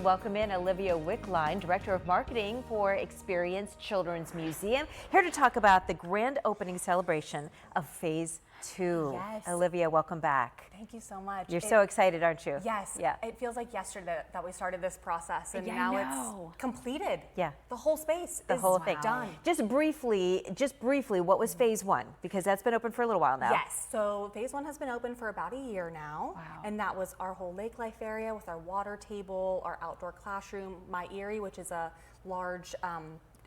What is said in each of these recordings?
Welcome in Olivia Wickline, Director of Marketing for expERIEnce Children's Museum, here to talk about the grand opening celebration of Phase 2. Yes. Olivia, welcome back. Thank you so much. You're so excited, aren't you? Yes. Yeah. It feels like yesterday that we started this process, and Yeah, now I know. it's completed. Yeah. The whole space The is whole thing. done. Just briefly, what was Phase 1? Because that's been open for a little while now. Yes. So Phase 1 has been open for about a year now. Wow. And that was our whole lake life area with our water table, our outdoor classroom, my Erie, which is a large,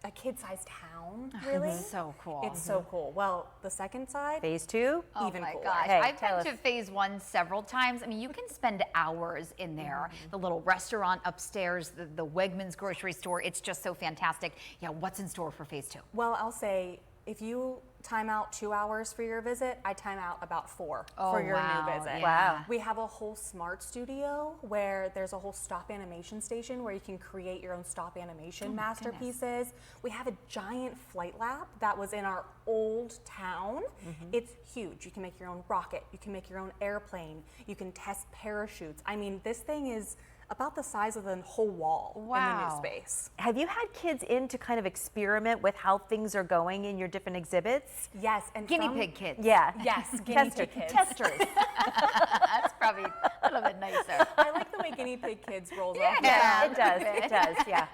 a kid-sized town, really. So cool. It's so cool. Well, the second side, Phase 2? Oh even my cooler. gosh. Hey, I've tell been to Phase 1 several times. I mean, you can spend hours in there. The little restaurant upstairs, the Wegmans grocery store, it's just so fantastic. Yeah, what's in store for Phase 2? well, I'll say, if you time out 2 hours for your visit, I time out about 4 Oh, for your wow, new visit. yeah. Wow. We have a whole smart studio where there's a whole stop animation station where you can create your own stop animation masterpieces. We have a giant flight lab that was in our old town. It's huge. You can make your own rocket. You can make your own airplane. You can test parachutes. I mean, this thing is about the size of the whole wall in the Wow. new space. Have you had kids in to kind of experiment with how things are going in your different exhibits? Yes, and Guinea from- pig kids. Yeah. Yes, guinea pig kids. Testers. That's probably a little bit nicer. I like the way guinea pig kids rolls off. Yeah, it does. It does. Yeah.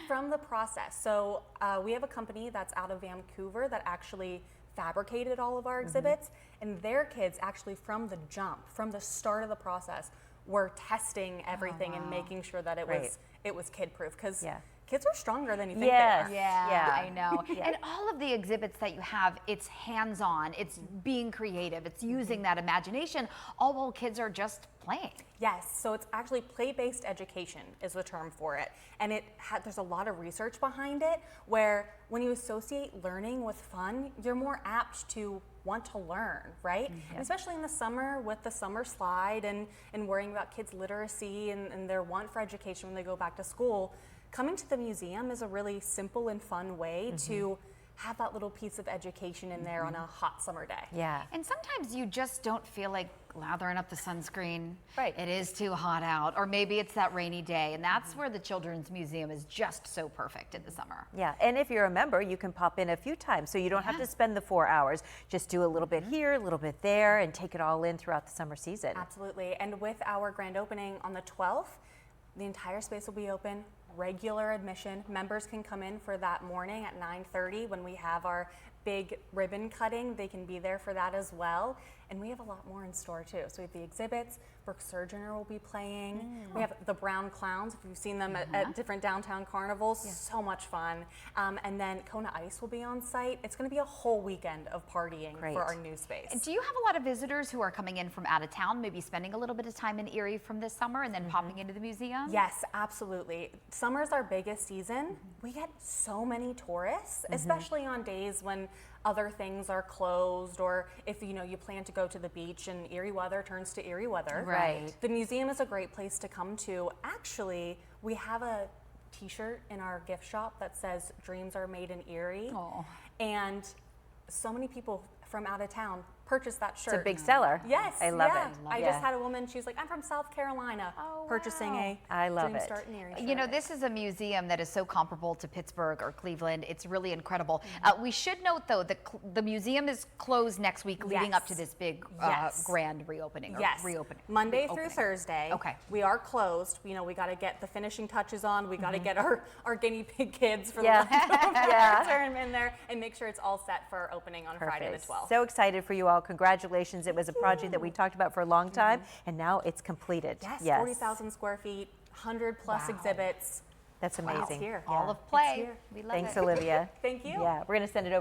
From the process. So we have a company that's out of Vancouver that actually fabricated all of our exhibits, and their kids actually from the jump, from the start of the process, were testing everything and making sure that it was kid proof, because Yeah. kids are stronger than you think Yes. they are. Yeah, Yeah. I know. Yeah. And all of the exhibits that you have, it's hands-on, it's being creative, it's using that imagination, all while kids are just playing. Yes, so it's actually play-based education is the term for it. And there's a lot of research behind it where when you associate learning with fun, you're more apt to want to learn, right? And especially in the summer with the summer slide and worrying about kids' literacy and their want for education when they go back to school, coming to the museum is a really simple and fun way to have that little piece of education in there on a hot summer day. Yeah. And sometimes you just don't feel like lathering up the sunscreen. Right. It is too hot out, or maybe it's that rainy day, and that's where the Children's Museum is just so perfect in the summer. Yeah, and if you're a member, you can pop in a few times, so you don't have to spend the 4 hours. Just do a little bit here, a little bit there, and take it all in throughout the summer season. Absolutely. And with our grand opening on the 12th, the entire space will be open, regular admission. Members can come in for that morning at 9:30 when we have our big ribbon cutting. They can be there for that as well. And we have a lot more in store too. So we have the exhibits, Brooke Surgener will be playing. We have the Brown Clowns, if you've seen them at different downtown carnivals, so much fun. And then Kona Ice will be on site. It's gonna be a whole weekend of partying Great. for our new space. Do you have a lot of visitors who are coming in from out of town, maybe spending a little bit of time in Erie from this summer and then popping into the museum? Yes, absolutely. Summer's our biggest season. We get so many tourists, especially on days when other things are closed, or if you plan to go to the beach and Erie weather turns to Erie weather. Right. The museum is a great place to come to. Actually, we have a t-shirt in our gift shop that says "Dreams are made in Erie." Aw. And so many people from out of town purchase that shirt. It's a big seller. Yes, I love yeah. it. I Yeah. just had a woman, she's like, I'm from South Carolina, Oh, purchasing wow. I love Dream it. Start in Erie You know, shirt. this is a museum that is so comparable to Pittsburgh or Cleveland. It's really incredible. We should note, though, the museum is closed next week leading up to Yes. this big Yes. grand reopening. Or Yes, reopening. Monday reopening. through Thursday. Okay. We are closed. We got to get the finishing touches on. We got to get our guinea pig kids for Yeah. the turn in there and make sure it's all set for opening on Friday the Perfect. 12th. So excited for you all. Congratulations. It was a project that we talked about for a long time, and now it's completed. Yes, 40,000 square feet, 100 plus Wow. exhibits. That's amazing. It's here. All Yeah. of play. It's here. We love Thanks, it. Olivia. Thank you. Yeah, we're going to send it over.